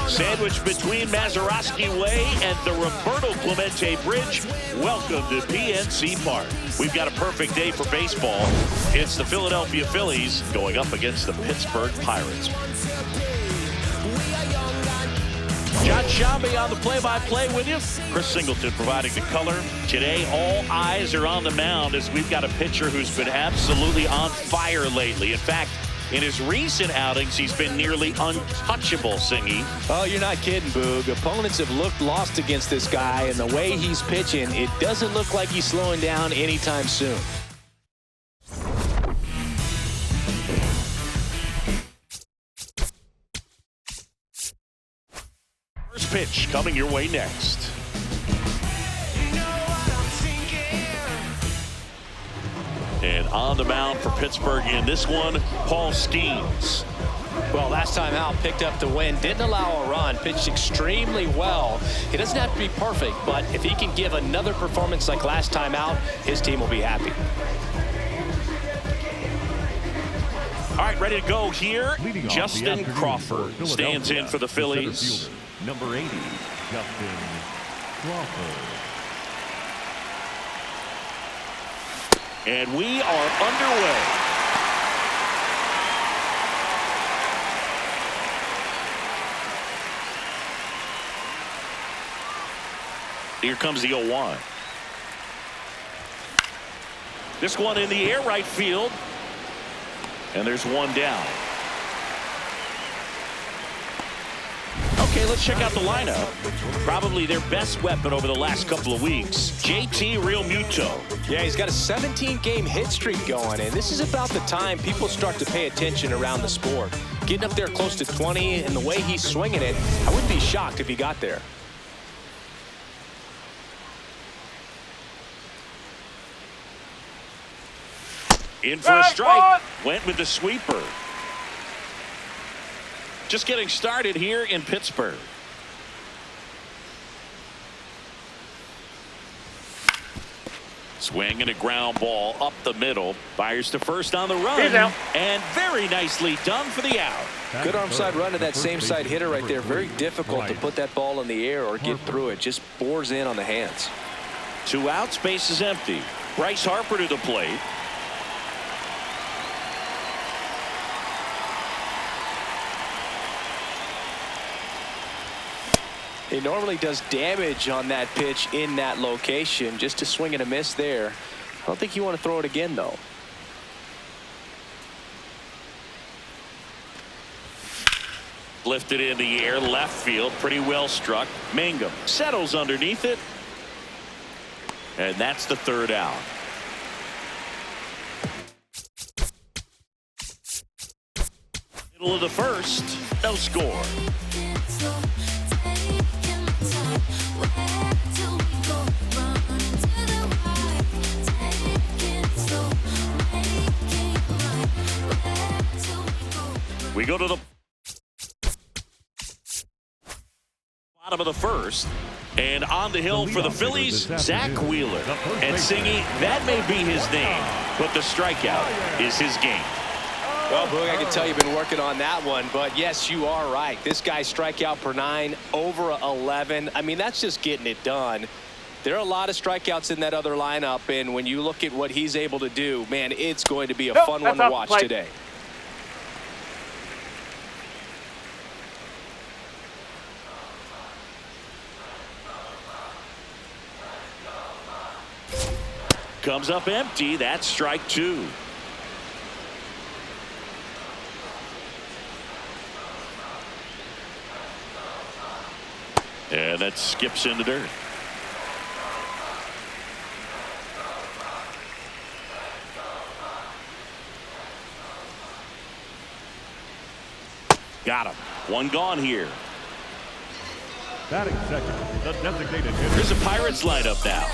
Sandwiched between Mazeroski Way and the Roberto Clemente Bridge, welcome to PNC Park. We've got a perfect day for baseball. It's the Philadelphia Phillies going up against the Pittsburgh Pirates. John Shambi on the play-by-play with you. Chris Singleton providing the color. Today, all eyes are on the mound as we've got a pitcher who's been absolutely on fire lately. In fact, in his recent outings, he's been nearly untouchable, Singy. Oh, you're not kidding, Boog. Opponents have looked lost against this guy, and the way he's pitching, it doesn't look like he's slowing down anytime soon. First pitch coming your way next. And on the mound for Pittsburgh in this one, Paul Skeens. Well, last time out, picked up the win, didn't allow a run, pitched extremely well. He doesn't have to be perfect, but if he can give another performance like last time out, his team will be happy. All right, ready to go here. Justin Crawford stands in for the Phillies. Number 80, Justin Crawford. And we are underway. Here comes the 0-1. This one in the air, right field. And there's one down. Okay, let's check out the lineup. Probably their best weapon over the last couple of weeks, JT Realmuto. Yeah, he's got a 17-game hit streak going, and this is about the time people start to pay attention around the sport. Getting up there close to 20, and the way he's swinging it, I wouldn't be shocked if he got there. In for a strike. Went with the sweeper. Just getting started here in Pittsburgh. Swing and a ground ball up the middle. Fires to first on the run. And very nicely done for the out. Good arm side run to that same side hitter right there. Very difficult to put that ball in the air or get through it. Just bores in on the hands. 2 outs, base is empty. Bryce Harper to the plate. He normally does damage on that pitch in that location. Just to swing and a miss there. I don't think you want to throw it again, though. Lifted in the air, left field, pretty well struck. Mangum settles underneath it. And that's the 3rd out. Middle of the 1st, no score. We go to the bottom of the 1st, and on the hill for the Phillies, Zach Wheeler. And Singy, that may be his name, but the strikeout is his game. Well, Boog, I can tell you've been working on that one, but yes, you are right. This guy's strikeout per 9, over 11. I mean, that's just getting it done. There are a lot of strikeouts in that other lineup, and when you look at what he's able to do, man, it's going to be a fun one to watch today. Comes up empty. That's strike 2. And that skips in the dirt. Got him. One gone here. Batting second, the designated hitter. Here's a Pirates lineup now.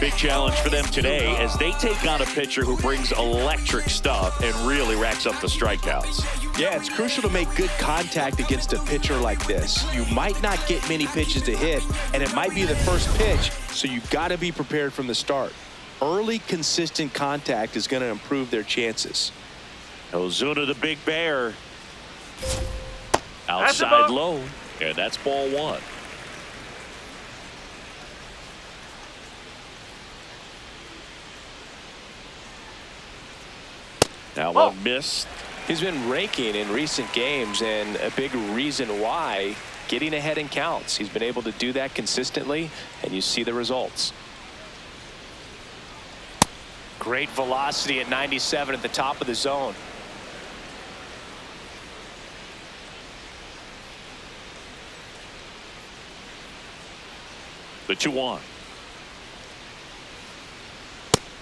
Big challenge for them today as they take on a pitcher who brings electric stuff and really racks up the strikeouts. Yeah, it's crucial to make good contact against a pitcher like this. You might not get many pitches to hit, and it might be the first pitch, so you've got to be prepared from the start. Early, consistent contact is going to improve their chances. Ozuna, the big bear. Outside low, and that's ball one. Now one missed. He's been raking in recent games, and a big reason why, getting ahead in counts. He's been able to do that consistently, and you see the results. Great velocity at 97 at the top of the zone. The 2-1.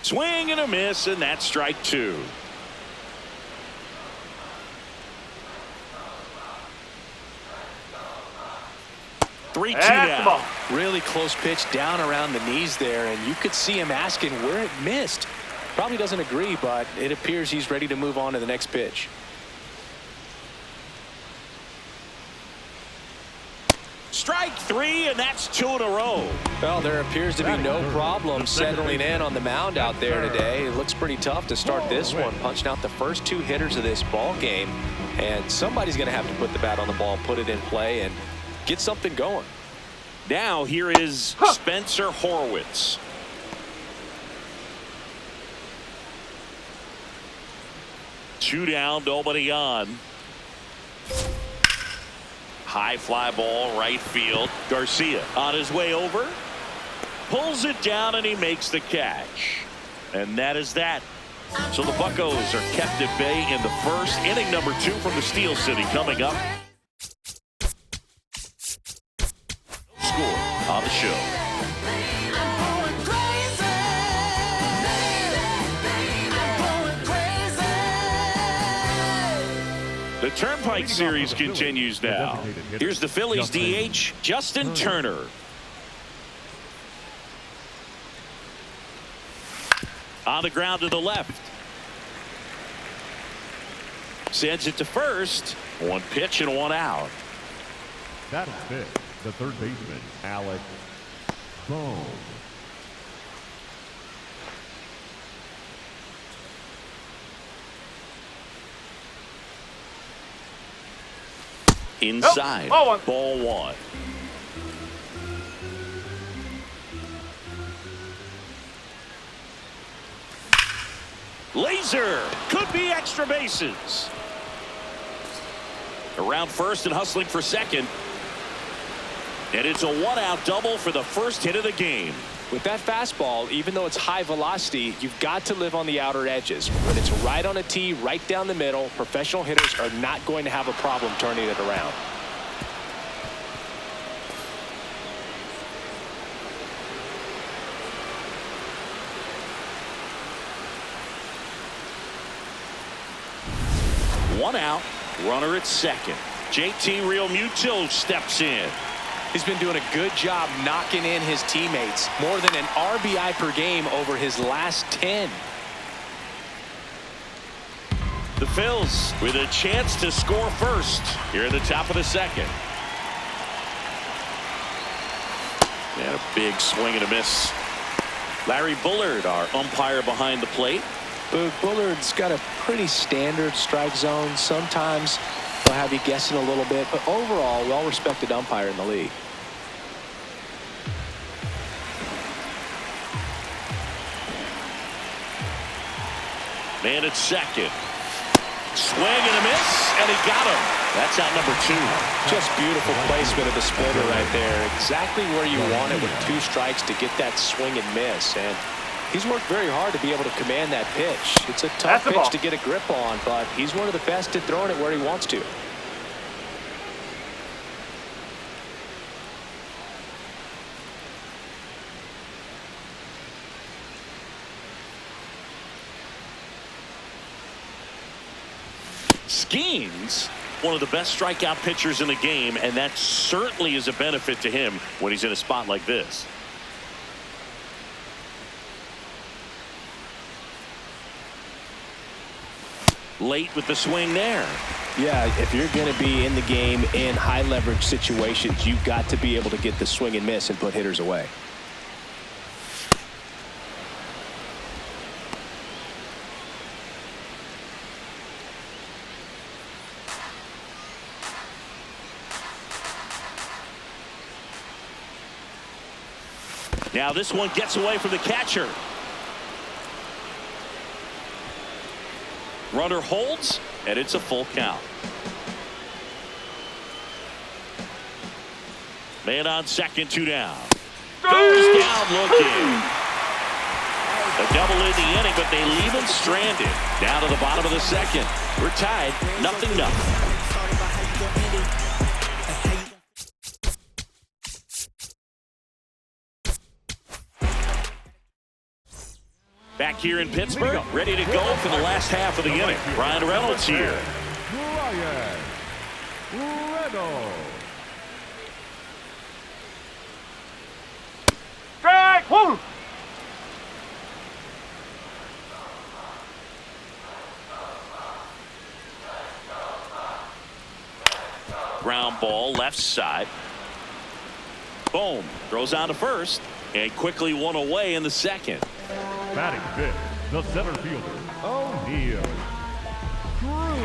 Swing and a miss, and that's strike two. Now. Really close pitch down around the knees there, and you could see him asking where it missed. Probably doesn't agree, but it appears he's ready to move on to the next pitch. Strike three, and that's two in a row. Well, there appears to be no problem settling in on the mound out there today. It looks pretty tough to start this one, punching out the first two hitters of this ball game, and somebody's going to have to put the bat on the ball, put it in play, and get something going. Now here is Spencer Horwitz. Two down, nobody on. High fly ball, right field. Garcia on his way over. Pulls it down, and he makes the catch. And that is that. So the Buccos are kept at bay in the first. Inning number 2 from the Steel City coming up. Score on the show. The Turnpike Series continues now. Here's the Phillies DH, Justin Turner. On the ground to the left. Sends it to first. One pitch and one out. That'll fit. The third baseman, Alex Bohm. Inside. Ball one. Laser. Could be extra bases. Around first and hustling for second. And it's a one-out double for the first hit of the game. With that fastball, even though it's high velocity, you've got to live on the outer edges. When it's right on a tee, right down the middle, professional hitters are not going to have a problem turning it around. One out, runner at second. JT Realmuto steps in. He's been doing a good job knocking in his teammates. More than an RBI per game over his last 10. The Phils with a chance to score first here at the top of the second. And a big swing and a miss. Larry Bullard, our umpire behind the plate. Bullard's got a pretty standard strike zone. Sometimes they'll have you guessing a little bit, but overall, well-respected umpire in the league. Man at second. Swing and a miss, and he got him. That's out number 2. Just beautiful placement of the splitter right there. Exactly where you want it with 2 strikes to get that swing and miss. And he's worked very hard to be able to command that pitch. It's a tough pitch to get a grip on, but he's one of the best at throwing it where he wants to. Skeens, one of the best strikeout pitchers in the game, and that certainly is a benefit to him when he's in a spot like this. Late with the swing there. Yeah, if you're going to be in the game in high leverage situations, you've got to be able to get the swing and miss and put hitters away. Now this one gets away from the catcher. Runner holds, and it's a full count. Man on second, 2 down. Goes down looking. A double in the inning, but they leave him stranded. Down to the bottom of the second. We're tied, 0-0. Back here in Pittsburgh, ready to go for the last half of the inning. Ryan Reynolds here. Ryan Reynolds. Strike one. Ground ball left side. Boom. Throws on to first and quickly one away in the second. Batting fifth, the center fielder, O'Neill Cruz.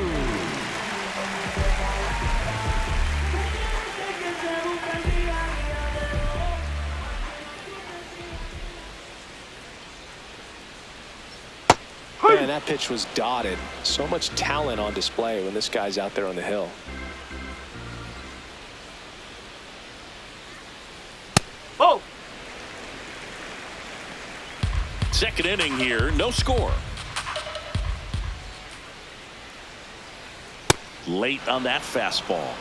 Man, that pitch was dotted. So much talent on display when this guy's out there on the hill. Oh. Second inning here, no score. Late on that fastball.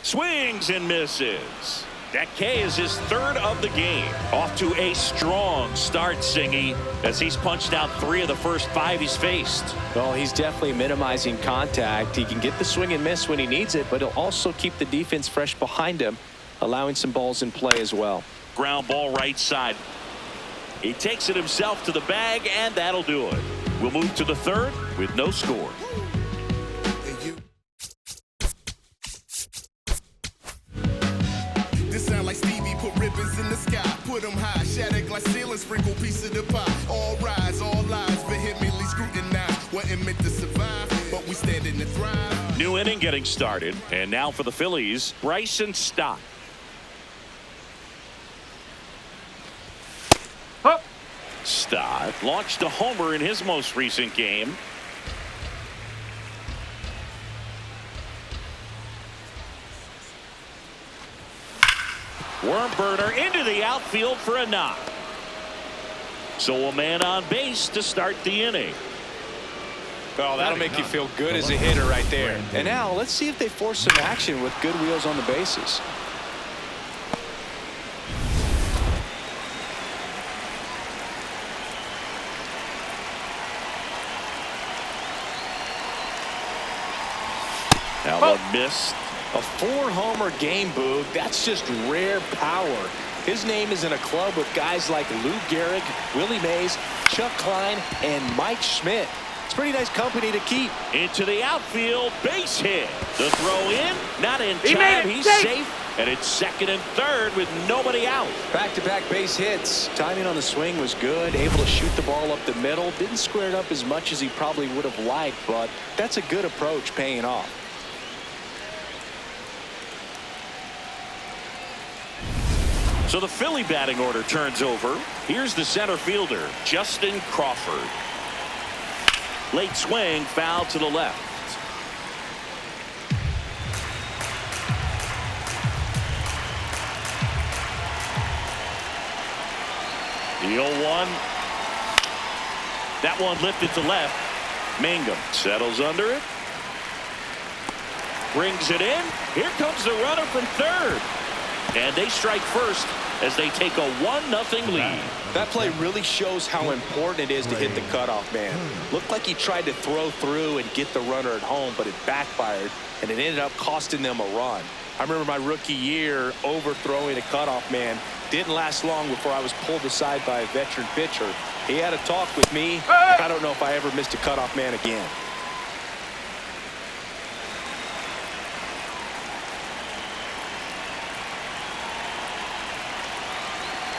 Swings and misses. That K is his third of the game. Off to a strong start, Singy, as he's punched out 3 of the first 5 he's faced. Well, he's definitely minimizing contact. He can get the swing and miss when he needs it, but he'll also keep the defense fresh behind him, allowing some balls in play as well. Ground ball right side. He takes it himself to the bag, and that'll do it. We'll move to the third with no score. In the sky, put them high, shatter glass ceiling, sprinkle piece of the pie. All rise, all lies, vehemently scrutinized. Wasn't meant to survive, but we standing to thrive. New inning getting started, and now for the Phillies, Bryson Stott. Up. Stott launched a homer in his most recent game. Worm burner into the outfield for a knock. So a man on base to start the inning. Well, that'll make you feel good as a hitter right there. And now let's see if they force some action with good wheels on the bases. That one missed. A 4-homer game, Boog. That's just rare power. His name is in a club with guys like Lou Gehrig, Willie Mays, Chuck Klein, and Mike Schmidt. It's pretty nice company to keep. Into the outfield, base hit. The throw in, not in He made time. it. He's Safe. safe, and it's second and third with nobody out. Back-to-back base hits. Timing on the swing was good. Able to shoot the ball up the middle. Didn't square it up as much as he probably would have liked, but that's a good approach paying off. So the Philly batting order turns over. Here's the center fielder, Justin Crawford. Late swing, foul to the left. The 0-1. That one lifted to left. Mangum settles under it. Brings it in. Here comes the runner from third. And they strike first as they take a 1-0 lead. That play really shows how important it is to hit the cutoff man. Looked like he tried to throw through and get the runner at home, but it backfired, and it ended up costing them a run. I remember my rookie year overthrowing a cutoff man. Didn't last long before I was pulled aside by a veteran pitcher. He had a talk with me. I don't know if I ever missed a cutoff man again.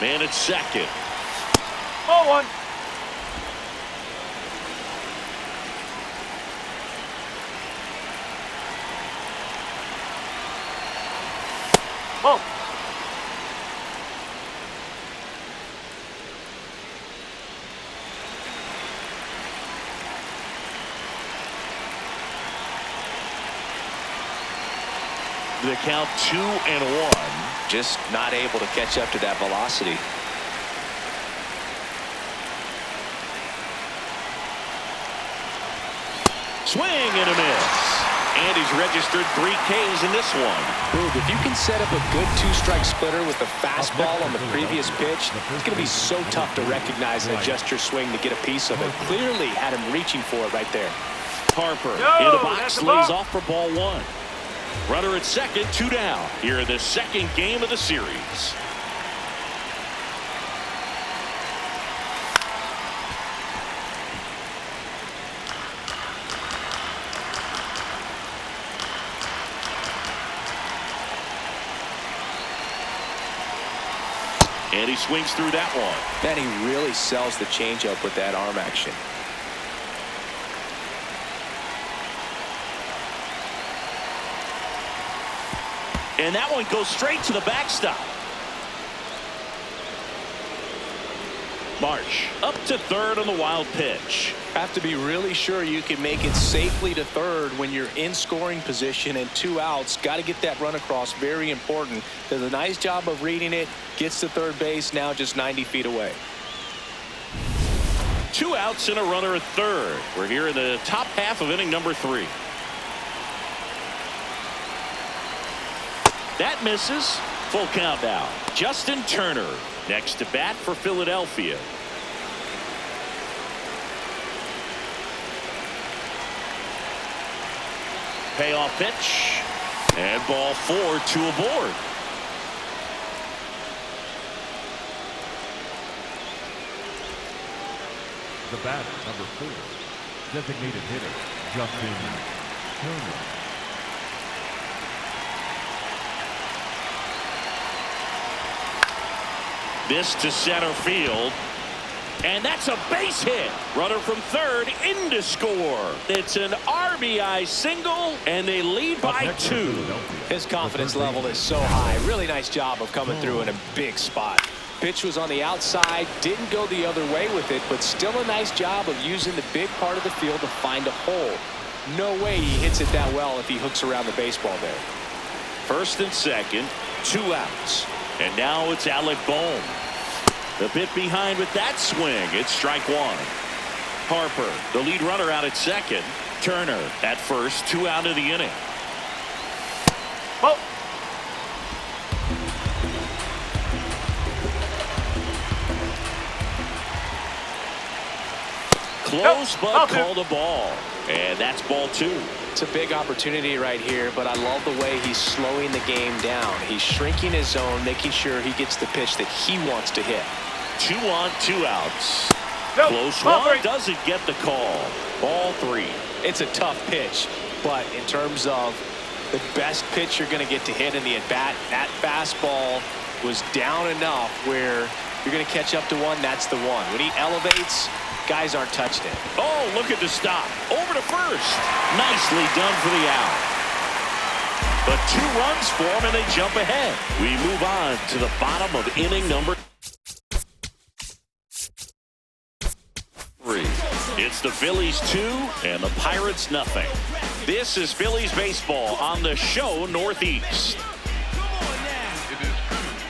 Man at second. 0-1. Whoa. The count 2-1. Just not able to catch up to that velocity. Swing and a miss. And he's registered 3 Ks in this one. Boog, if you can set up a good 2-strike splitter with a fastball on the previous pitch, it's going to be so tough to recognize and adjust your swing to get a piece of it. Clearly had him reaching for it right there. Harper in the box, leads off for ball 1. Runner at second, 2 down here in the second game of the series. And he swings through that one. Man, he really sells the changeup with that arm action. And that one goes straight to the backstop. Marsh up to third on the wild pitch. Have to be really sure you can make it safely to third when you're in scoring position and 2 outs. Got to get that run across. Very important. Does a nice job of reading it. Gets to third base. Now just 90 feet away. 2 outs and a runner at third. We're here in the top half of inning number 3. That misses. Full count now. Justin Turner next to bat for Philadelphia. Payoff pitch. And ball 4, 2 aboard. The batter, number 4, designated hitter, Justin Turner. This to center field. And that's a base hit. Runner from third in to score. It's an RBI single, and they lead by 2. His confidence level is so high. Really nice job of coming through in a big spot. Pitch was on the outside, didn't go the other way with it, but still a nice job of using the big part of the field to find a hole. No way he hits it that well if he hooks around the baseball there. First and second, 2 outs. And now it's Alec Bohm. The bit behind with that swing. It's strike 1. Harper, the lead runner, out at second. Turner at first, 2 out of the inning. Whoa. Close, but called a ball. And that's ball 2. It's a big opportunity right here, but I love the way he's slowing the game down. He's shrinking his zone, making sure he gets the pitch that he wants to hit. 2 on, 2 outs. Close one, doesn't get the call. Ball 3. It's a tough pitch, but in terms of the best pitch you're going to get to hit in the at-bat, that fastball was down enough where you're going to catch up to one. That's the one. When he elevates, guys aren't touching it. Oh, look at the stop. Over to first. Nicely done for the out. But 2 runs for them, and they jump ahead. We move on to the bottom of inning number 3. It's the Phillies 2 and the Pirates nothing. This is Phillies baseball on the show Northeast.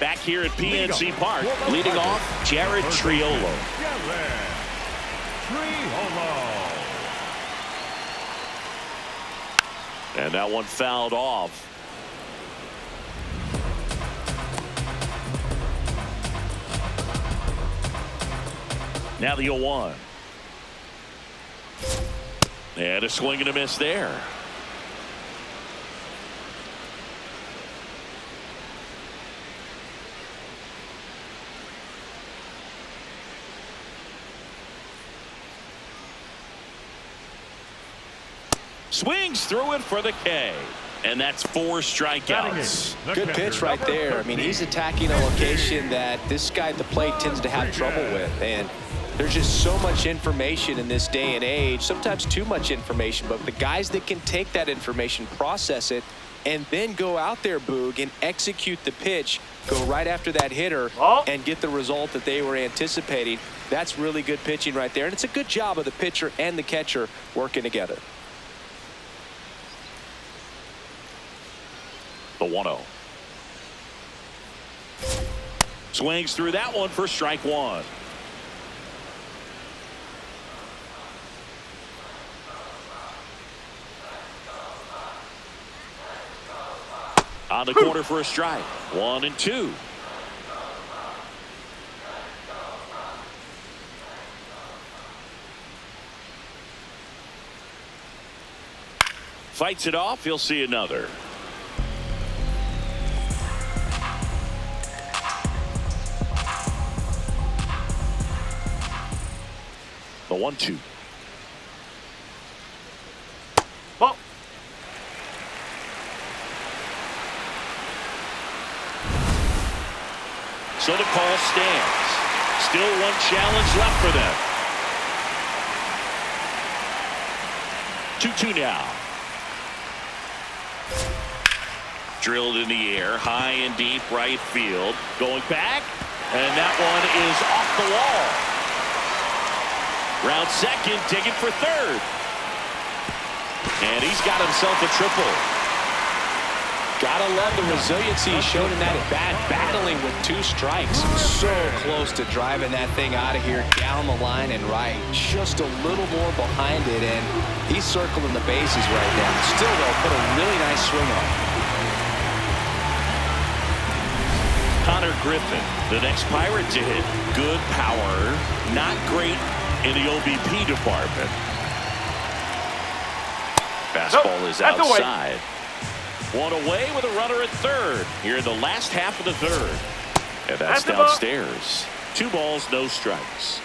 Back here at PNC Park, leading off Jared Triolo. And that one fouled off. Now the 0-1. And a swing and a miss there. Swings through it for the K. And that's 4 strikeouts. Good pitch right there. I mean, he's attacking a location that this guy at the plate tends to have trouble with. And There's just so much information in this day and age, sometimes too much information, but the guys that can take that information, process it, and then go out there, Boog, and execute the pitch, go right after that hitter, and get the result that they were anticipating. That's really good pitching right there, and it's a good job of the pitcher and the catcher working together. The 1-0. Swings through that one for strike one. On the corner for a strike. 1-2. Fights it off. He'll see another. The 1-2. Ball. So the call stands. Still one challenge left for them. 2-2 now. Drilled in the air, high and deep right field. Going back, and that one is off the wall. Round second, taking for third. And he's got himself a triple. Gotta love the resiliency he showed in that at bat, battling with 2 strikes. So close to driving that thing out of here, down the line and right. Just a little more behind it, and he's circling the bases right now. Still, though, put a really nice swing on. Connor Griffin, the next Pirate to hit. Good power, not great in the OBP department. Fastball is outside. One away with a runner at third here in the last half of the third. And that's downstairs. 2 balls, no strikes.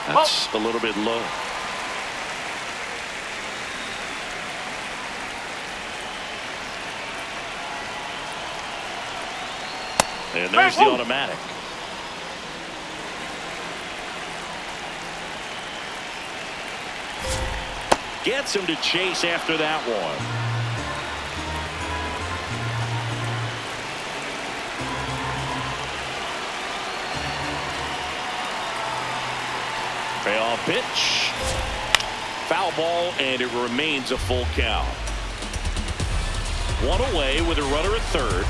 That's a little bit low. And there's the automatic. Gets him to chase after that one. Payoff pitch. Foul ball, and it remains a full count. 1 away with a runner at third.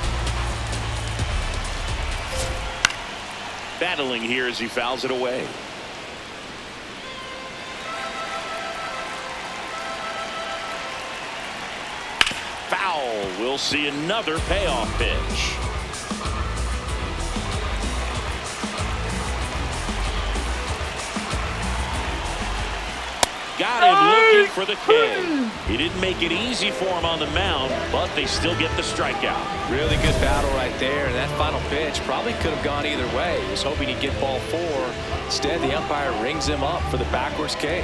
Battling here as he fouls it away. Foul. We'll see another payoff pitch. Got him looking for the K. He didn't make it easy for him on the mound, but they still get the strikeout. Really good battle right there, and that final pitch probably could have gone either way. He was hoping he'd get ball 4. Instead, the umpire rings him up for the backwards K.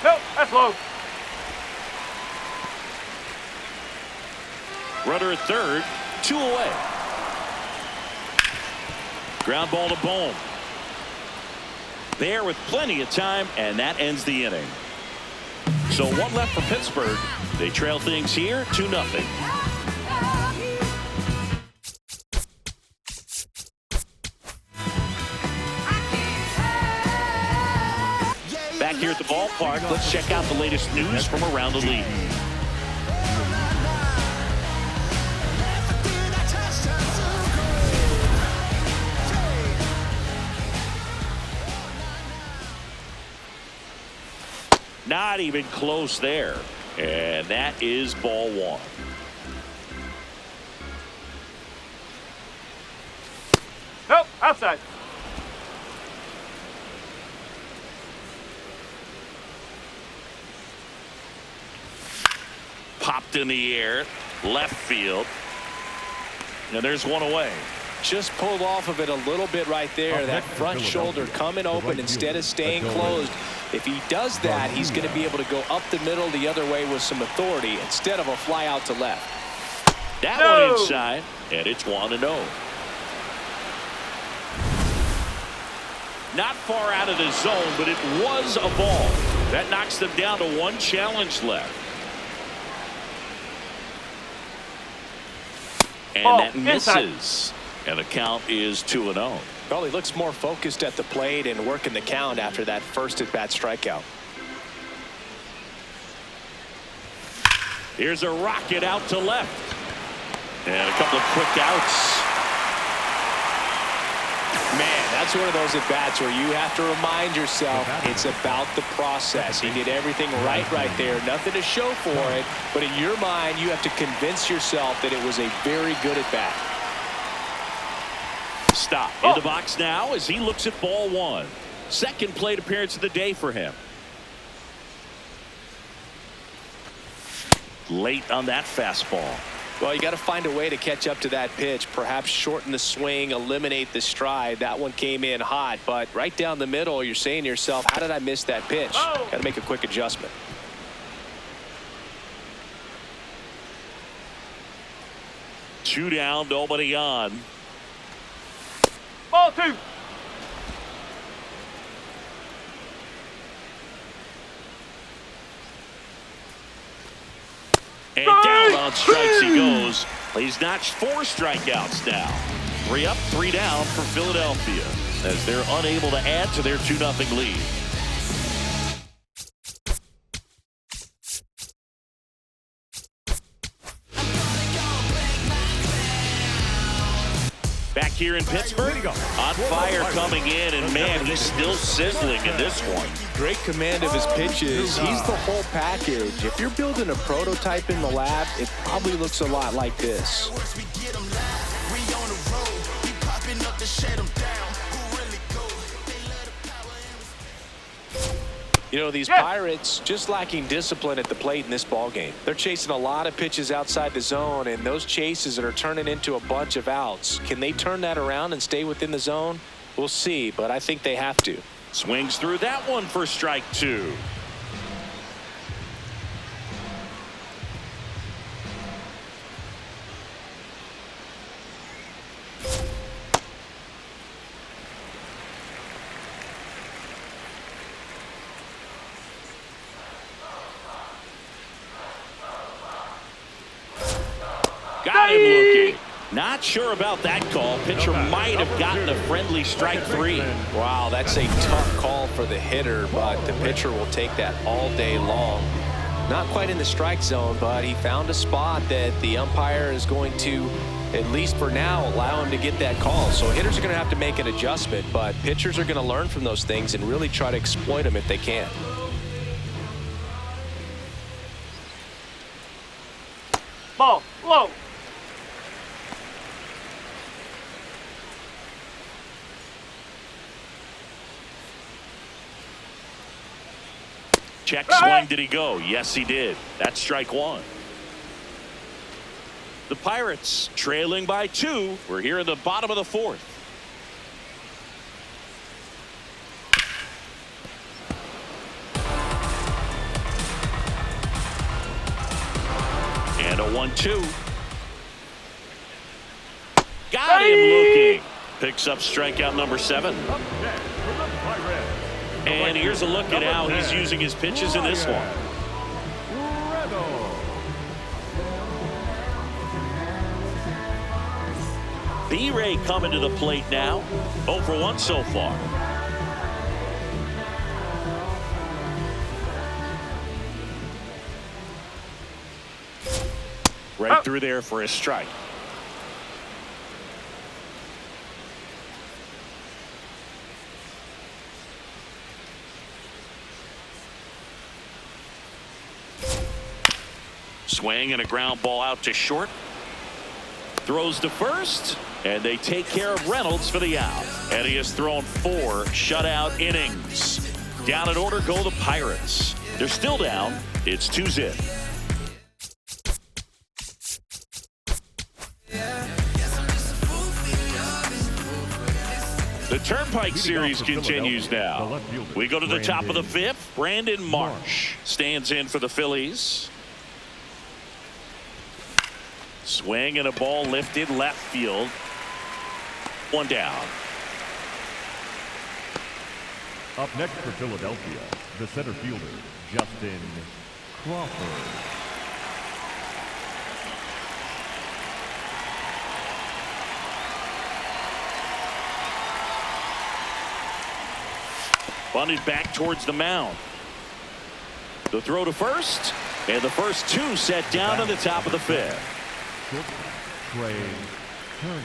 Nope, that's low. Runner at third, 2 away. Ground ball to Bohm. There with plenty of time, and that ends the inning. So 1 left for Pittsburgh. They trail things here 2-0. Back here at the ballpark, let's check out the latest news from around the league. Not even close there. And that is ball 1. Nope, outside. Popped in the air, left field. And there's 1 away. just pulled off of it a little bit right there. That front shoulder coming open instead of staying closed. If he does that, he's going to be able to go up the middle the other way with some authority instead of a fly out to left. That one inside, and it's 1-0. Not far out of the zone, but it was a ball. That knocks them down to one challenge left. And that misses. And the count is 2-0. Well, he looks more focused at the plate and working the count after that first at-bat strikeout. Here's a rocket out to left. And a couple of quick outs. Man, that's one of those at-bats where you have to remind yourself it's about the process. He did everything right there. Nothing to show for it. But in your mind, you have to convince yourself that it was a very good at-bat. Stop in the box now as he looks at ball one. Second plate appearance of the day for him. Late on that fastball. Well, you got to find a way to catch up to that pitch. Perhaps shorten the swing, eliminate the stride. That one came in hot, but right down the middle, you're saying to yourself, how did I miss that pitch? Got to make a quick adjustment. Two down, nobody on. Ball two. And down on strikes he goes. He's notched 4 strikeouts now. 3 up, 3 down for Philadelphia as they're unable to add to their 2-0 lead. Back here in Pittsburgh, on fire coming in, and man, he's still sizzling in this one. Great command of his pitches. He's the whole package. If you're building a prototype in the lab, it probably looks a lot like this. You know, these Pirates just lacking discipline at the plate in this ballgame. They're chasing a lot of pitches outside the zone, and those chases that are turning into a bunch of outs. Can they turn that around and stay within the zone? We'll see, but I think they have to. Swings through that one for strike 2. Got him looking. Not sure about that call. Pitcher might have gotten a friendly strike 3. Wow, that's a tough call for the hitter, but the pitcher will take that all day long. Not quite in the strike zone, but he found a spot that the umpire is going to, at least for now, allow him to get that call. So hitters are going to have to make an adjustment, but pitchers are going to learn from those things and really try to exploit them if they can. Ball low. Check swing, did he go? Yes, he did. That's strike 1. The Pirates trailing by 2. We're here in the bottom of the 4th. And a 1-2. Got him looking. Picks up strikeout number 7. And here's a look at how he's using his pitches in this one. B-Ray coming to the plate now. 0 for 1 so far. Right through there for a strike. Swing and a ground ball out to short. Throws to first, and they take care of Reynolds for the out. And he has thrown 4 shutout innings. Down in order go the Pirates. They're still down. It's 2-0. The Turnpike Series continues now. We go to the top of the fifth. Brandon Marsh stands in for the Phillies. Swing and a ball lifted left field. One down. Up next for Philadelphia, the center fielder, Justin Crawford. Bunted back towards the mound. The throw to first, and the first two set down on the top of the fifth. Trey Turner.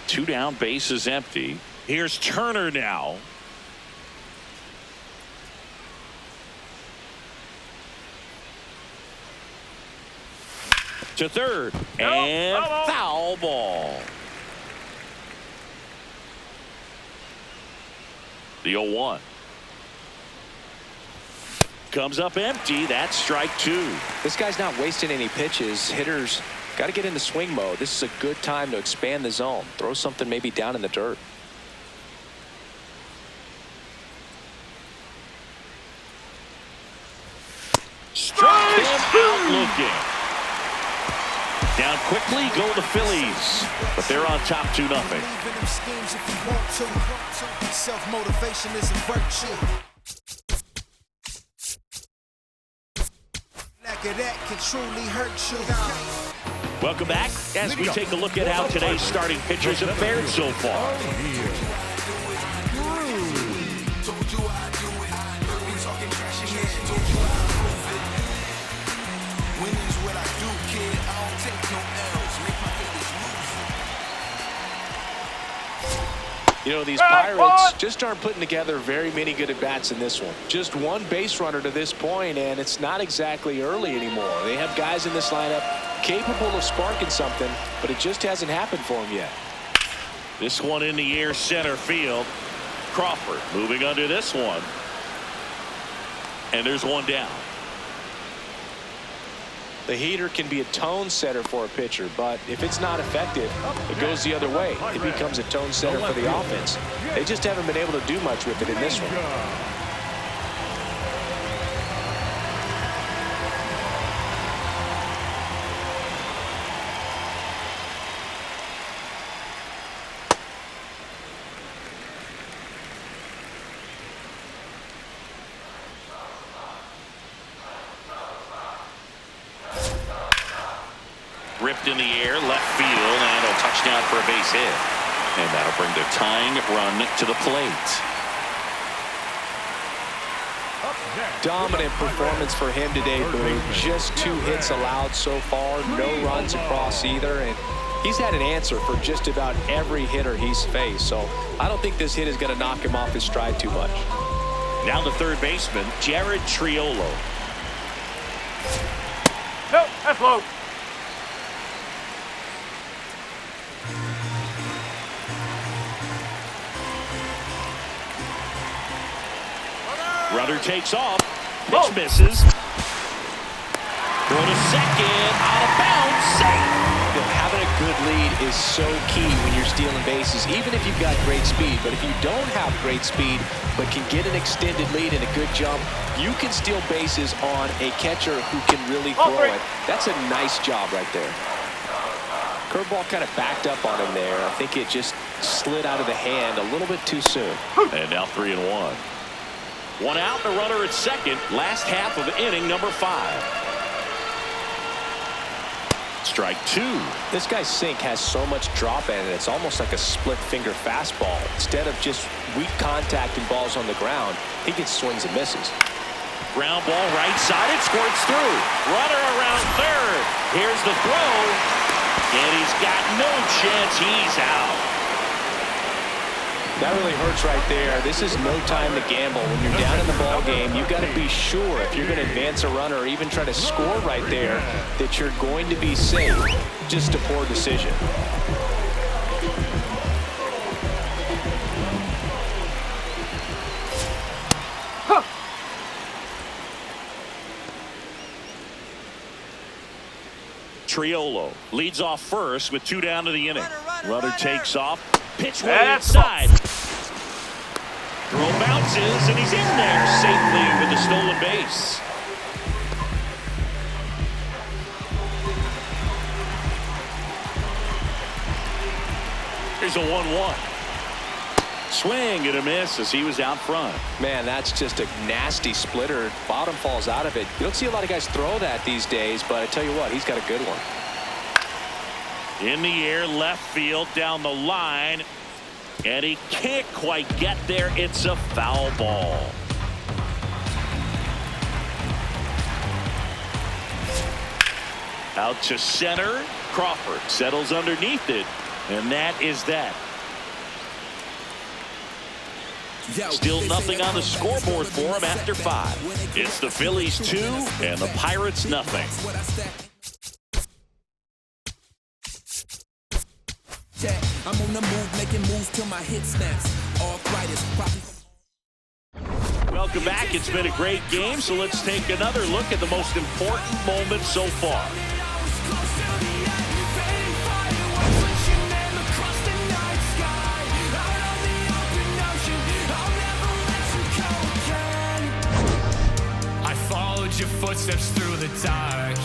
Two down, bases empty. Here's Turner now. To third, and foul ball. The 0-1 comes up empty. That's strike two. This guy's not wasting any pitches. Hitters got to get into swing mode. This is a good time to expand the zone. Throw something maybe down in the dirt. Struck him out looking. Down quickly go the Phillies, but they're on top 2-0. Self-motivation is a virtue. Lack of that can truly hurt you. Welcome back as we take a look at how today's starting pitchers have fared so far. You know, these Pirates just aren't putting together very many good at-bats in this one. Just one base runner to this point, and it's not exactly early anymore. They have guys in this lineup capable of sparking something, but it just hasn't happened for them yet. This one in the air center field. Crawford moving under this one. And there's one down. The heater can be a tone setter for a pitcher, but if it's not effective, it goes the other way. It becomes a tone setter for the offense. They just haven't been able to do much with it in this one. Ripped in the air, left field, and a touchdown for a base hit. And that'll bring the tying run to the plate. Dominant performance for him today, Boone. Just 2 hits allowed so far, no runs across either, and he's had an answer for just about every hitter he's faced. So I don't think this hit is going to knock him off his stride too much. Now the third baseman, Jared Triolo. Nope, that's low. Runner takes off. Pitch misses. Throw to second. Out of bounds. Safe. You know, having a good lead is so key when you're stealing bases, even if you've got great speed. But if you don't have great speed but can get an extended lead and a good jump, you can steal bases on a catcher who can really throw it. That's a nice job right there. Curveball kind of backed up on him there. I think it just slid out of the hand a little bit too soon. And now 3-1. One out, the runner at second. Last half of inning number 5. Strike 2. This guy's sink has so much drop in it. It's almost like a split finger fastball. Instead of just weak contact and balls on the ground, he gets swings and misses. Ground ball right side. It squirts through. Runner around third. Here's the throw. And he's got no chance. He's out. That really hurts right there. This is no time to gamble. When you're down in the ball game, you've got to be sure if you're going to advance a runner or even try to score right there that you're going to be safe. Just a poor decision. Triolo leads off first with 2 down to the inning. Runner takes off. Pitch way inside. Throw bounces, and he's in there safely with the stolen base. Here's a 1-1. Swing and a miss as he was out front. Man, that's just a nasty splitter. Bottom falls out of it. You don't see a lot of guys throw that these days, but I tell you what, he's got a good one. In the air, left field, down the line. And he can't quite get there. It's a foul ball. Out to center. Crawford settles underneath it. And that is that. Still nothing on the scoreboard for him after 5. It's the Phillies 2 and the Pirates nothing. I'm on the move, making moves till my hit snaps. Welcome back. It's been a great game, so let's take another look at the most important moments so far. I followed your footsteps through the dark.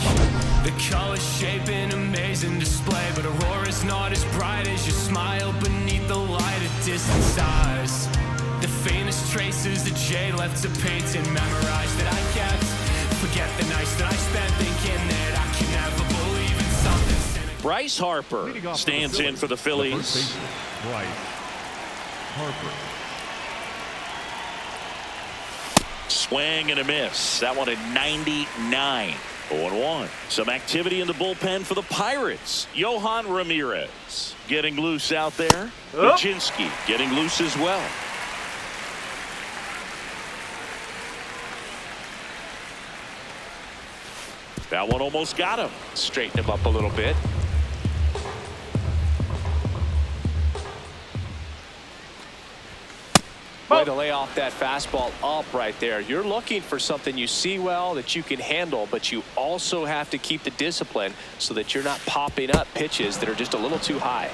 The colors shaping amazing display, but Aurora's not as bright as your smile beneath the light of distant stars. The faintest traces that Jay left to paint and memorize that I kept. Forget the nights that I spent thinking that I can never believe in something cynical. Bryce Harper stands in for the Phillies. Bryce Harper. Swing and a miss. That one at 99. 0-1. Some activity in the bullpen for the Pirates. Yohan Ramirez getting loose out there. Baczynski getting loose as well. That one almost got him. Straighten him up a little bit. Way to lay off that fastball up right there. You're looking for something you see well that you can handle, but you also have to keep the discipline so that you're not popping up pitches that are just a little too high.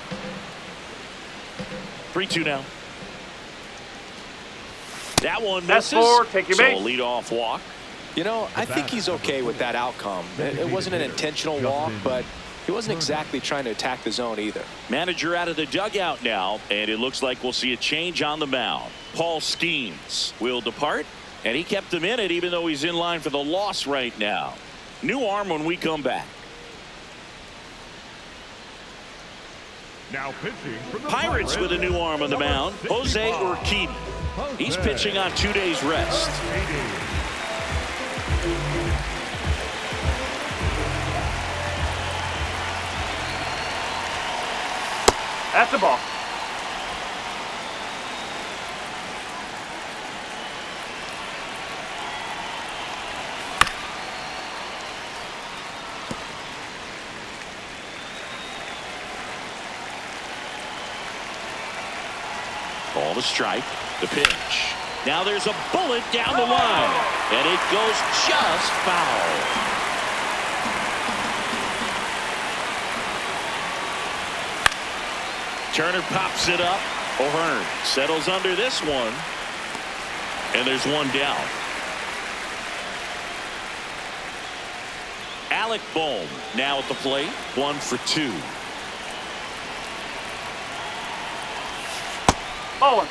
3-2 now. That one That's misses. 4. Take your base. So a leadoff walk. You know, I think he's okay with that outcome. It wasn't an intentional walk, but he wasn't exactly trying to attack the zone either. Manager out of the dugout now, and it looks like we'll see a change on the mound. Paul Skeens will depart, and he kept him in it even though he's in line for the loss right now. New arm when we come back. Now pitching for the Pirates with a new arm on the mound, Jose Urquidy. He's pitching on 2 days rest. That's the ball. Ball to strike. The pitch. Now there's a bullet down the line, and it goes just foul. Turner pops it up. O'Hearn settles under this one. And there's one down. Alec Bohm now at the plate. 1 for 2. Bowling.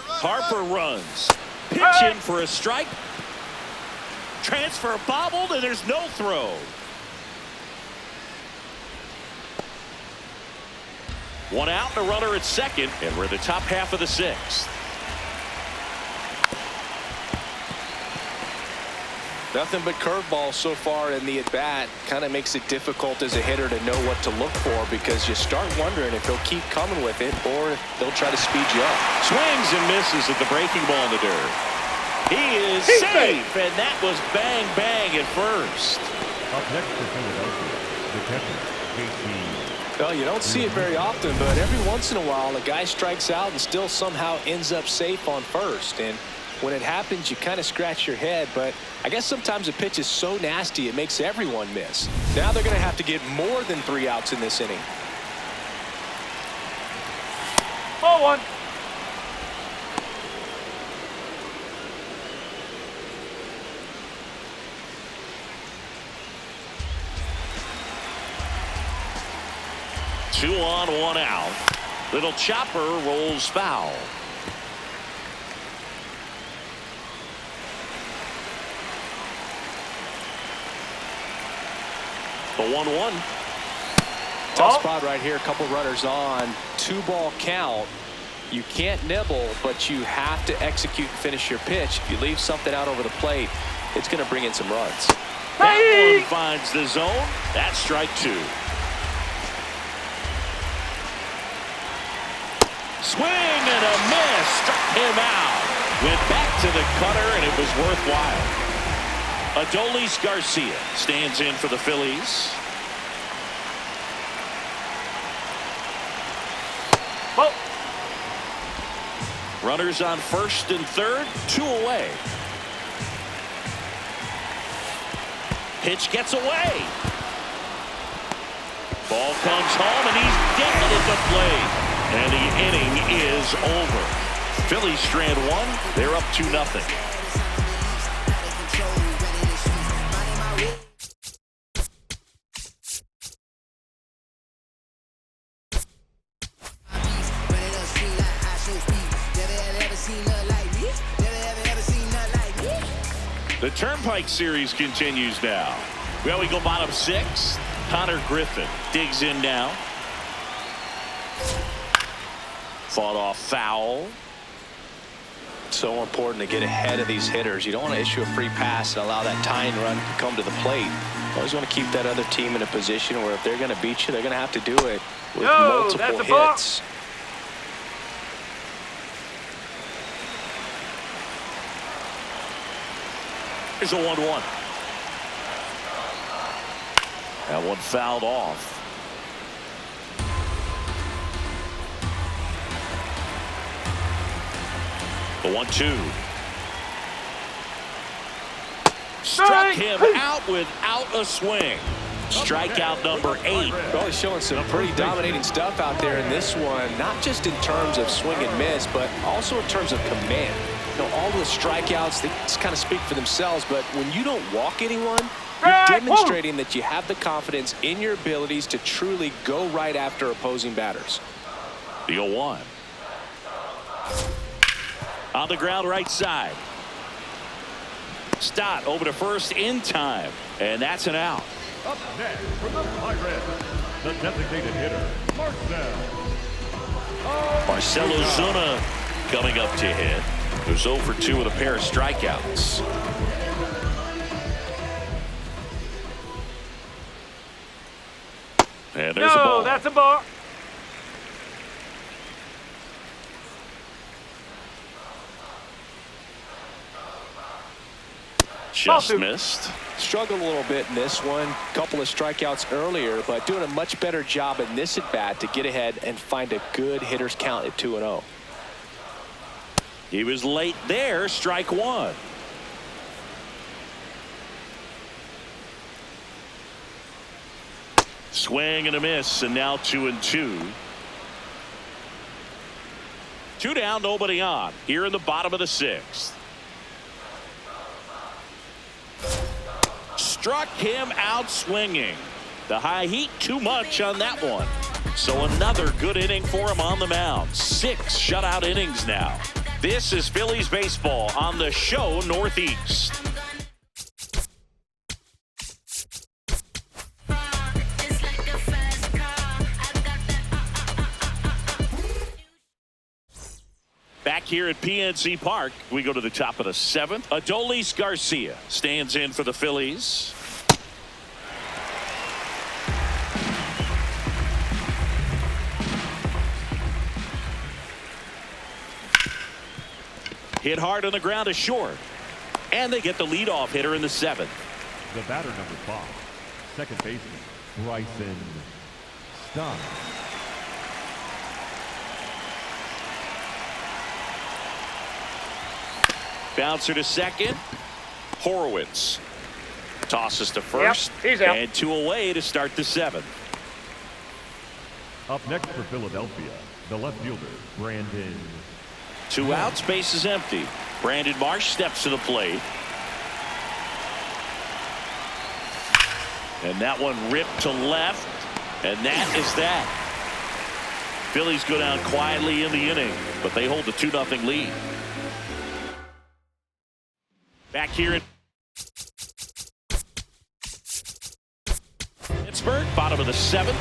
Harper runs. Pitching for a strike. Transfer bobbled, and there's no throw. One out, and a runner at second, and we're in the top half of the 6th. Nothing but curveball so far in the at-bat. Kind of makes it difficult as a hitter to know what to look for because you start wondering if he'll keep coming with it or if they'll try to speed you up. Swings and misses at the breaking ball in the dirt. He is safe, and that was bang, bang at first. Up next for Philadelphia, the catcher, JT. Well, you don't see it very often, but every once in a while, a guy strikes out and still somehow ends up safe on first. And When it happens, you kind of scratch your head, but I guess sometimes a pitch is so nasty it makes everyone miss. Now they're going to have to get more than 3 outs in this inning. Ball one. Two on, 1 out. Little chopper rolls foul. The 1-1. Tough spot right here. A couple runners on. 2-ball count. You can't nibble, but you have to execute and finish your pitch. If you leave something out over the plate, it's going to bring in some runs. That one finds the zone. That's strike 2. Swing and a miss. Struck him out. Went back to the cutter, and it was worthwhile. Adolis Garcia stands in for the Phillies. Ball. Runners on first and third, 2 away. Pitch gets away. Ball comes home, and he's dead at the plate. And the inning is over. Phillies strand 1. They're up 2-0. The Turnpike Series continues now. Well, we go bottom 6. Connor Griffin digs in now. Fought off foul. So important to get ahead of these hitters. You don't want to issue a free pass and allow that tying run to come to the plate. You always want to keep that other team in a position where if they're going to beat you, they're going to have to do it with multiple hits. Here's a 1-1. That one fouled off. The 1-2. Struck him out without a swing. Strikeout number 8. Well, he's showing some pretty dominating stuff out there in this one, not just in terms of swing and miss, but also in terms of command. You know, all the strikeouts, they just kind of speak for themselves, but when you don't walk anyone, you're demonstrating that you have the confidence in your abilities to truly go right after opposing batters. The 0-1. On the ground right side. Stott over to first in time, and that's an out. Up next from the Pirates, the designated hitter, Marcell Ozuna coming up to hit. Who's 0 for 2 with a pair of strikeouts. And there's a ball. That's a ball. Just missed. Struggled a little bit in this one. Couple of strikeouts earlier, but doing a much better job in this at bat to get ahead and find a good hitter's count at 2-0. He was late there. Strike 1. Swing and a miss, and now 2-2. 2 down, nobody on. Here in the bottom of the 6th. Struck him out swinging. The high heat too much on that one. So another good inning for him on the mound. 6 shutout innings now. This is Phillies baseball on the show Northeast. Back here at PNC Park, we go to the top of the 7th. Adolis Garcia stands in for the Phillies. Hit hard on the ground to short. And they get the leadoff hitter in the 7th. The batter number 5, second baseman, Bryson Stott. Bouncer to second. Horowitz tosses to first. Yep, he's out. And 2 away to start the 7th. Up next for Philadelphia, the left fielder, Brandon. 2 outs, base is empty. Brandon Marsh steps to the plate. And that one ripped to left. And that is that. Phillies go down quietly in the inning, but they hold the 2-0 lead. Back here in Pittsburgh, bottom of the 7th.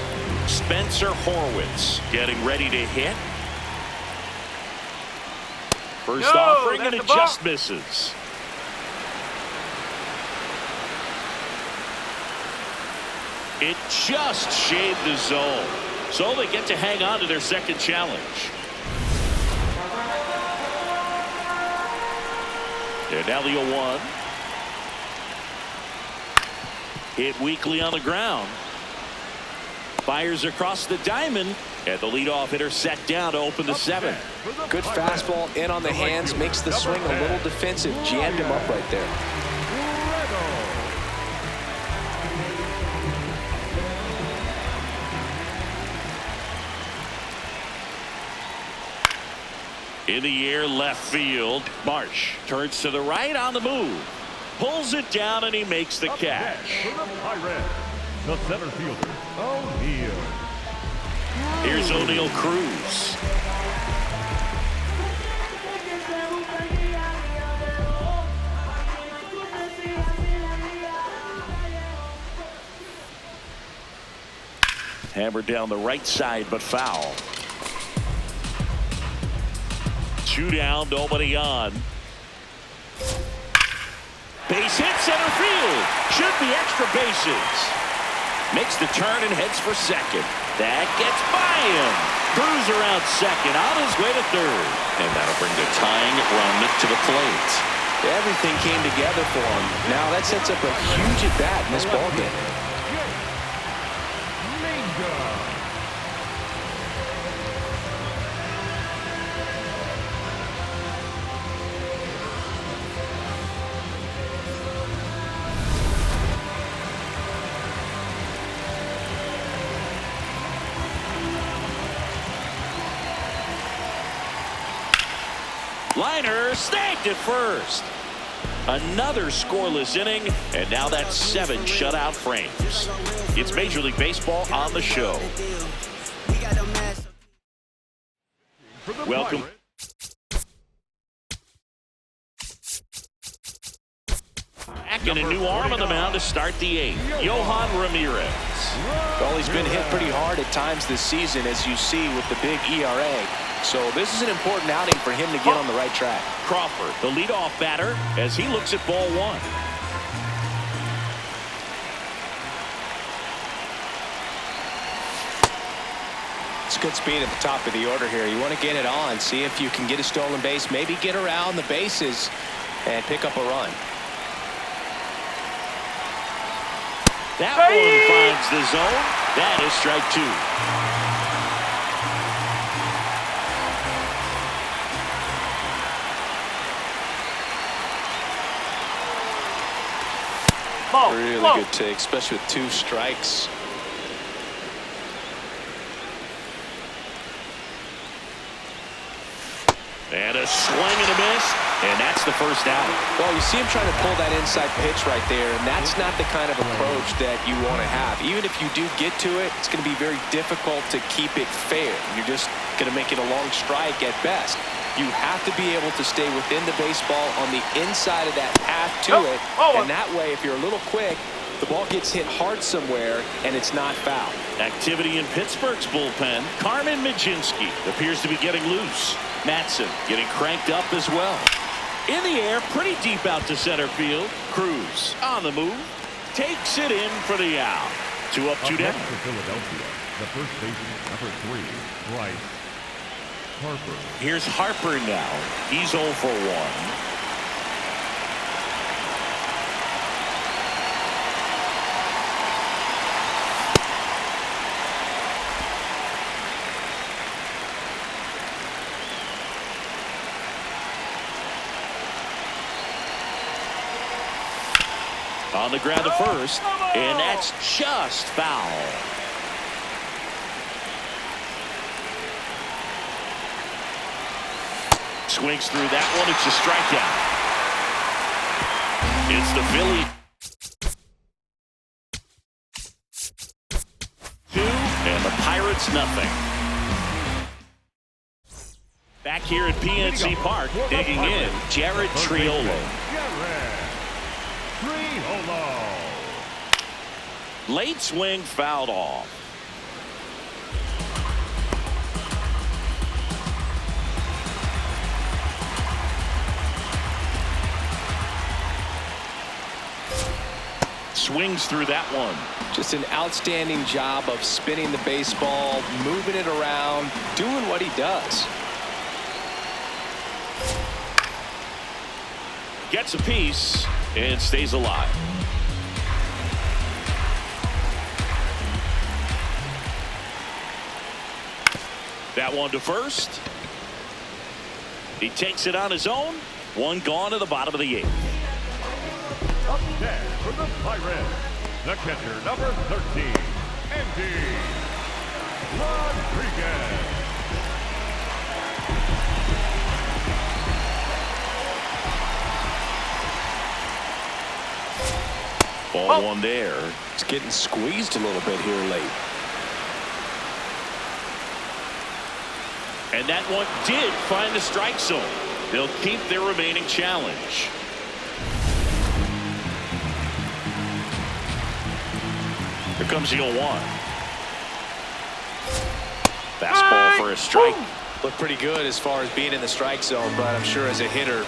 Spencer Horwitz getting ready to hit. First offering, and it just misses. It just shaved the zone. So they get to hang on to their second challenge. And now the 0-1. Hit weakly on the ground. Fires across the diamond. And the leadoff hitter set down to open the 7th. Good fastball in on the hands. Makes the swing a little defensive. Jammed him up right there. In the air, left field. Marsh turns to the right on the move. Pulls it down, and he makes the catch. The center fielder, O'Neal. Here's O'Neal Cruz. Hammered down the right side, but foul. 2 down, nobody on. Base hit, center field. Should be extra bases. Makes the turn and heads for second. That gets by him. Cruz around second, on his way to third. And that'll bring the tying run to the plate. Everything came together for him. Now that sets up a huge at-bat in this ballgame. Liner snagged at first. Another scoreless inning, and now that's 7 shutout frames. It's Major League Baseball on the show. Welcome. Back and a new arm on the mound to start the 8th. Johan Ramirez. Well, he's been hit pretty hard at times this season, as you see with the big ERA. So this is an important outing for him to get on the right track. Crawford, the leadoff batter, as he looks at ball 1. It's good speed at the top of the order here. You want to get it on, see if you can get a stolen base, maybe get around the bases and pick up a run. That one finds the zone. That is strike 2. Really good take, especially with 2 strikes. And a swing and a miss, and that's the first out. Well, you see him trying to pull that inside pitch right there, and that's not the kind of approach that you want to have. Even if you do get to it, it's going to be very difficult to keep it fair. You're just going to make it a long strike at best. You have to be able to stay within the baseball on the inside of that path to it, and that way, if you're a little quick, the ball gets hit hard somewhere, and it's not foul. Activity in Pittsburgh's bullpen. Carmen Majinski appears to be getting loose. Matson getting cranked up as well. In the air, pretty deep out to center field. Cruz on the move. Takes it in for the out. 2 up, 2 down. For Philadelphia, the first baseman, number 3, Bryce Harper. Here's Harper now. He's 0 for 1. On the ground to first, and that's just foul. Swings through that one. It's a strikeout. It's the Phillies. 2, and the Pirates nothing. Back here at PNC Park, digging in, Jared Triolo. Late swing fouled off. Swings through that one. Just an outstanding job of spinning the baseball, moving it around, doing what he does. Gets a piece and stays alive. That one to first. He takes it on his own. One gone to the bottom of the 8th. Up next for the Pirates, the catcher, number 13, Andy Rodriguez. Ball one there. It's getting squeezed a little bit here late. And that one did find the strike zone. They'll keep their remaining challenge. Here comes the 0-1. Fastball for a strike. Looked pretty good as far as being in the strike zone, but I'm sure as a hitter,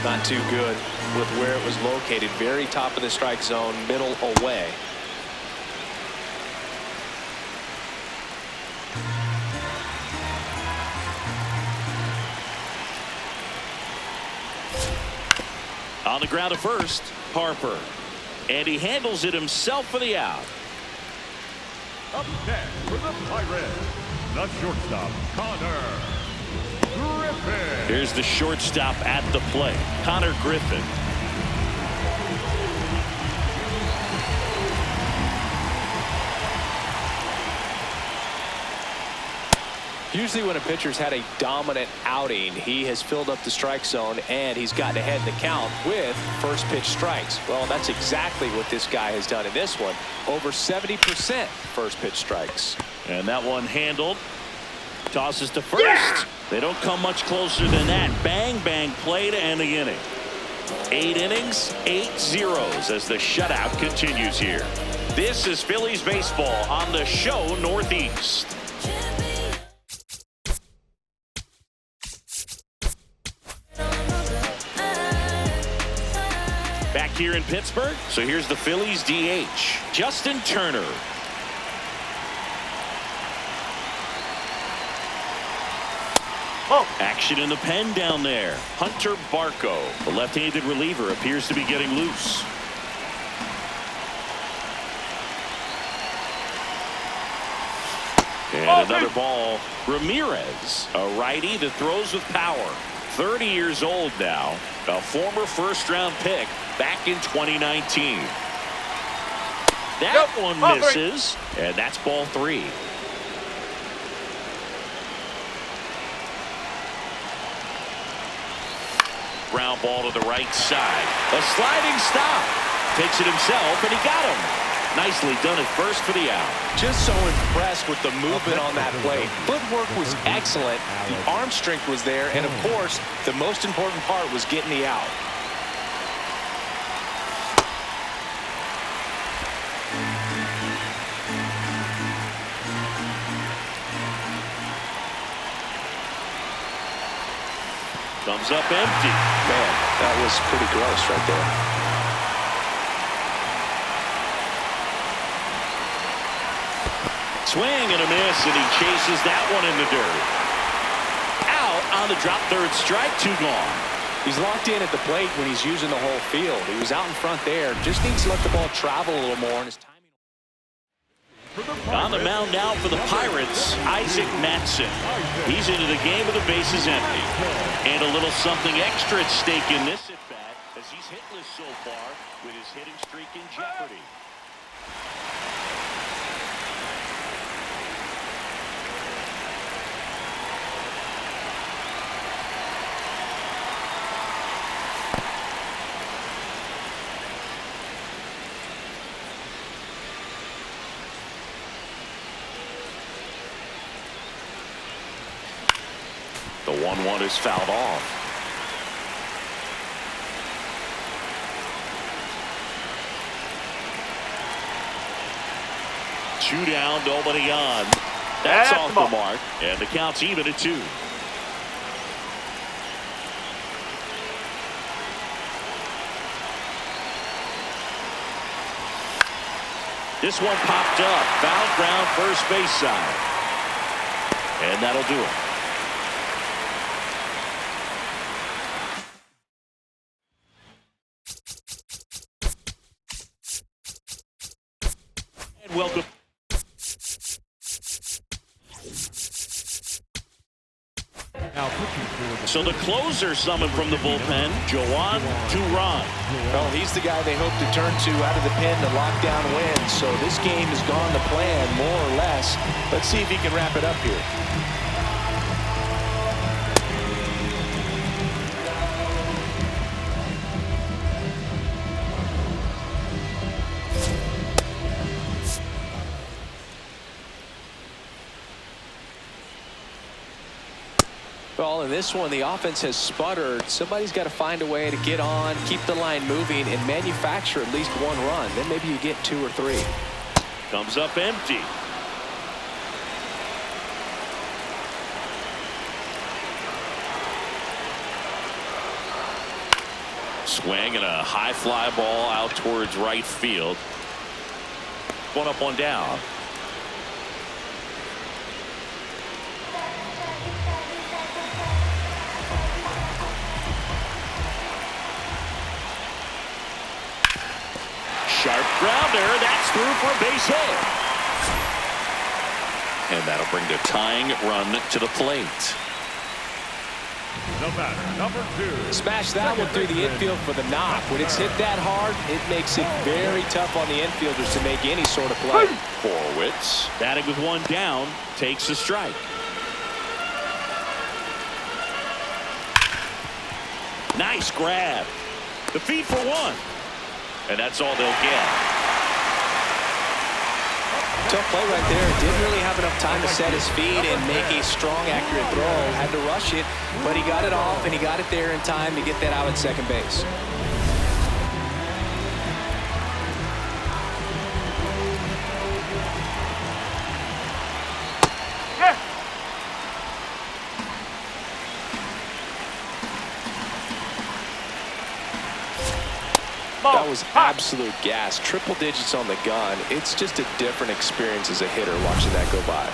not too good with where it was located. Very top of the strike zone, middle away. On the ground to first, Harper. And he handles it himself for the out. Up next for the Pirates, the shortstop, Connor Griffin. Here's the shortstop at the plate, Connor Griffin. Usually when a pitcher's had a dominant outing, he has filled up the strike zone and he's gotten ahead in the count with first pitch strikes. Well, that's exactly what this guy has done in this one. Over 70% first pitch strikes. And that one handled. Tosses to first. Yeah! They don't come much closer than that. Bang, bang play to end the inning. 8 innings, 8 zeros as the shutout continues here. This is Phillies baseball on the show Northeast. Back here in Pittsburgh, so here's the Phillies DH, Justin Turner. Oh. Action in the pen down there. Hunter Barco, the left-handed reliever, appears to be getting loose. And another ball. Ramirez, a righty that throws with power. 30 years old now, a former first-round pick back in 2019. That one misses, and that's ball 3. Ground ball to the right side. A sliding stop. Takes it himself, and he got him. Nicely done at first for the out. Just so impressed with the movement on that play. Footwork was excellent. The arm strength was there. And, of course, the most important part was getting the out. Comes up empty. Man, that was pretty gross right there. Swing and a miss, and he chases that one in the dirt. Out on the drop, third strike, 2 gone. He's locked in at the plate when he's using the whole field. He was out in front there. Just needs to let the ball travel a little more, and his timing. On the mound now for the Pirates, Isaac Matson. He's into the game with the bases empty. And a little something extra at stake in this at-bat as he's hitless so far with his hitting streak in 1-1 is fouled off. Two down, nobody on. That's off the mark, and the count's even at 2. This one popped up, foul ground, first base side, and that'll do it. And welcome. So the closer summoned from the bullpen, Joan Duran. Well, he's the guy they hope to turn to out of the pen to lock down wins. So this game has gone to plan, more or less. Let's see if he can wrap it up here. Well, in this one, the offense has sputtered. Somebody's got to find a way to get on, keep the line moving, and manufacture at least one run. Then maybe you get 2 or 3. Comes up empty. Swing and a high fly ball out towards right field. One up, one down. Sharp grounder, that's through for a base hit. And that'll bring the tying run to the plate. The batter, number 2. Smash that one through the infield for the knock. When it's hit that hard, it makes it very tough on the infielders to make any sort of play. Horwitz, batting with 1 down, takes a strike. Nice grab. The feed for 1. And that's all they'll get. Tough play right there. Didn't really have enough time to set his feet and make a strong, accurate throw. Had to rush it, but he got it off, and he got it there in time to get that out at second base. That was absolute gas. Triple digits on the gun. It's just a different experience as a hitter watching that go by.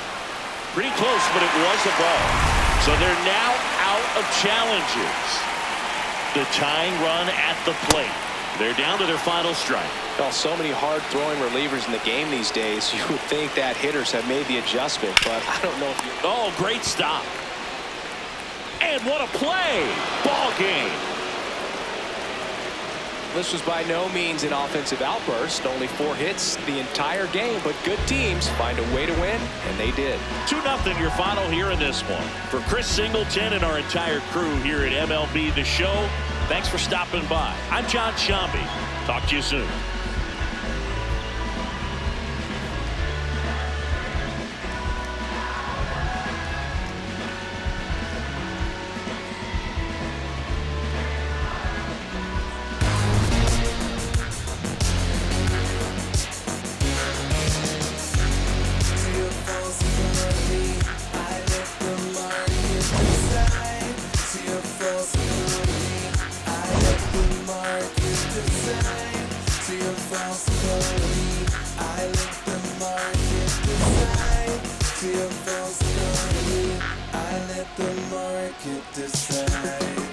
Pretty close, but it was a ball. So they're now out of challenges. The tying run at the plate. They're down to their final strike. Well, so many hard-throwing relievers in the game these days, you would think that hitters have made the adjustment, but I don't know if you... Oh, great stop. And what a play. Ball game. This was by no means an offensive outburst. Only 4 hits the entire game, but good teams find a way to win, and they did. 2-0 your final here in this one. For Chris Singleton and our entire crew here at MLB The Show, thanks for stopping by. I'm John Shambi. Talk to you soon. I let the market decide.